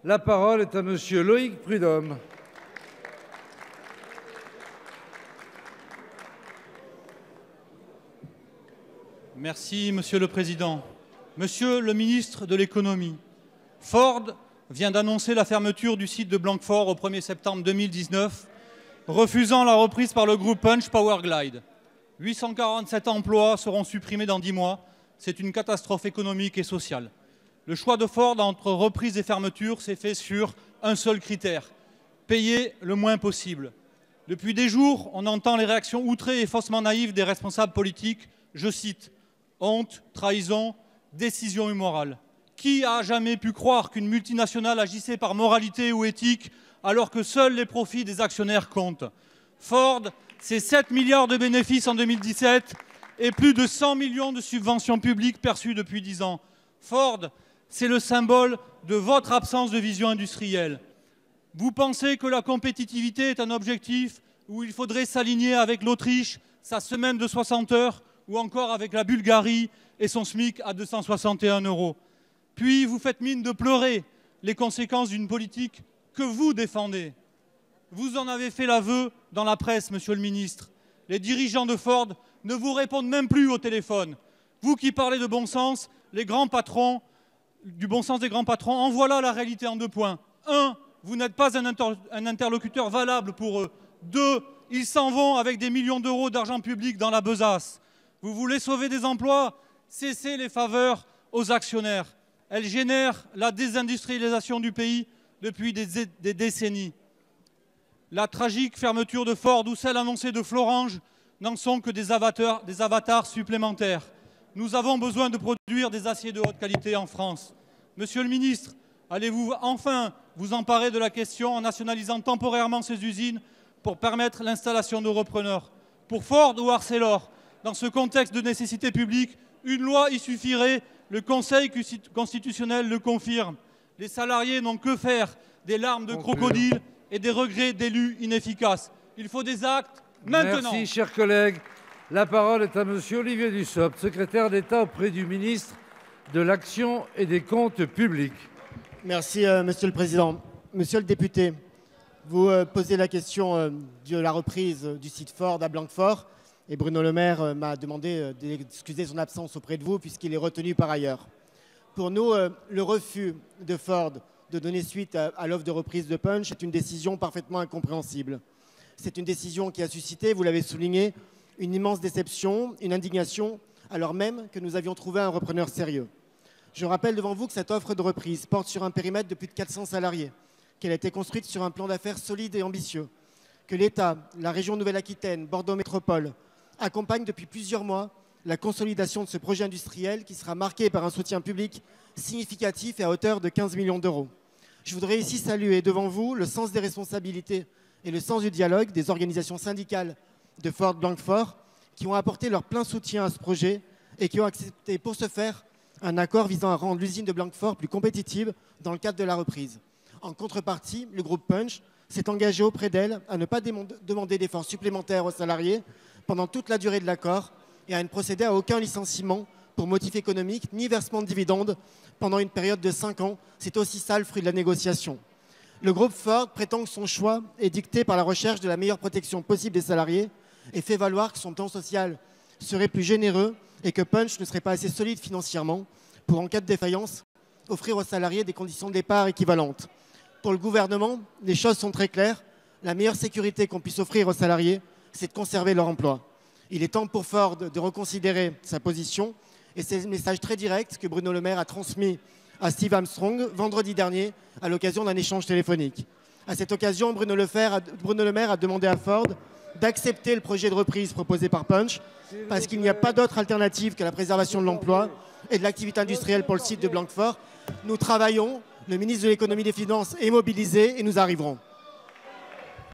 La parole est à Monsieur Loïc Prud'homme. Merci, Monsieur le Président. Monsieur le ministre de l'Économie, Ford vient d'annoncer la fermeture du site de Blanquefort au 1er septembre 2019, refusant la reprise par le groupe Punch Powerglide. 847 emplois seront supprimés dans 10 mois. C'est une catastrophe économique et sociale. Le choix de Ford entre reprise et fermeture s'est fait sur un seul critère, payer le moins possible. Depuis des jours, on entend les réactions outrées et faussement naïves des responsables politiques. Je cite, « honte, trahison, décision immorale ». Qui a jamais pu croire qu'une multinationale agissait par moralité ou éthique alors que seuls les profits des actionnaires comptent? Ford, c'est 7 milliards de bénéfices en 2017 et plus de 100 millions de subventions publiques perçues depuis 10 ans. Ford, c'est le symbole de votre absence de vision industrielle. Vous pensez que la compétitivité est un objectif où il faudrait s'aligner avec l'Autriche, sa semaine de 60 heures, ou encore avec la Bulgarie et son SMIC à 261 €. Puis vous faites mine de pleurer les conséquences d'une politique que vous défendez. Vous en avez fait l'aveu dans la presse, Monsieur le ministre. Les dirigeants de Ford ne vous répondent même plus au téléphone. Vous qui parlez de bon sens, les grands patrons, du bon sens des grands patrons, en voilà la réalité en 2 points. 1, vous n'êtes pas un interlocuteur valable pour eux. 2, ils s'en vont avec des millions d'euros d'argent public dans la besace. Vous voulez sauver des emplois? Cessez les faveurs aux actionnaires. Elles génèrent la désindustrialisation du pays depuis des décennies. La tragique fermeture de Ford ou celle annoncée de Florange n'en sont que des avatars supplémentaires. Nous avons besoin de produire des aciers de haute qualité en France. Monsieur le ministre, allez-vous enfin vous emparer de la question en nationalisant temporairement ces usines pour permettre l'installation de repreneurs? Pour Ford ou Arcelor, dans ce contexte de nécessité publique, une loi y suffirait. Le Conseil constitutionnel le confirme. Les salariés n'ont que faire des larmes de crocodile et des regrets d'élus inefficaces. Il faut des actes maintenant. Merci, chers collègues. La parole est à Monsieur Olivier Dussopt, secrétaire d'État auprès du ministre de l'Action et des Comptes publics. Merci, Monsieur le Président. Monsieur le député, vous posez la question de la reprise du site Ford à Blanquefort. Et Bruno Le Maire m'a demandé d'excuser son absence auprès de vous puisqu'il est retenu par ailleurs. Pour nous, le refus de Ford de donner suite à l'offre de reprise de Punch est une décision parfaitement incompréhensible. C'est une décision qui a suscité, vous l'avez souligné, une immense déception, une indignation, alors même que nous avions trouvé un repreneur sérieux. Je rappelle devant vous que cette offre de reprise porte sur un périmètre de plus de 400 salariés, qu'elle a été construite sur un plan d'affaires solide et ambitieux, que l'État, la région Nouvelle-Aquitaine, Bordeaux Métropole, accompagne depuis plusieurs mois la consolidation de ce projet industriel qui sera marqué par un soutien public significatif et à hauteur de 15 millions d'euros. Je voudrais ici saluer devant vous le sens des responsabilités et le sens du dialogue des organisations syndicales de Ford Blanquefort qui ont apporté leur plein soutien à ce projet et qui ont accepté pour ce faire un accord visant à rendre l'usine de Blanquefort plus compétitive dans le cadre de la reprise. En contrepartie, le groupe Punch s'est engagé auprès d'elle à ne pas demander d'efforts supplémentaires aux salariés pendant toute la durée de l'accord et à ne procéder à aucun licenciement pour motif économique ni versement de dividendes pendant une période de 5 ans. C'est aussi ça le fruit de la négociation. Le groupe Ford prétend que son choix est dicté par la recherche de la meilleure protection possible des salariés et fait valoir que son plan social serait plus généreux et que Punch ne serait pas assez solide financièrement pour, en cas de défaillance, offrir aux salariés des conditions de départ équivalentes. Pour le gouvernement, les choses sont très claires. La meilleure sécurité qu'on puisse offrir aux salariés, c'est de conserver leur emploi. Il est temps pour Ford de reconsidérer sa position et c'est le message très direct que Bruno Le Maire a transmis à Steve Armstrong vendredi dernier à l'occasion d'un échange téléphonique. À cette occasion, Bruno Le Maire a demandé à Ford d'accepter le projet de reprise proposé par Punch parce qu'il n'y a pas d'autre alternative que la préservation de l'emploi et de l'activité industrielle pour le site de Blanquefort. Nous travaillons, le ministre de l'économie et des finances est mobilisé et nous arriverons.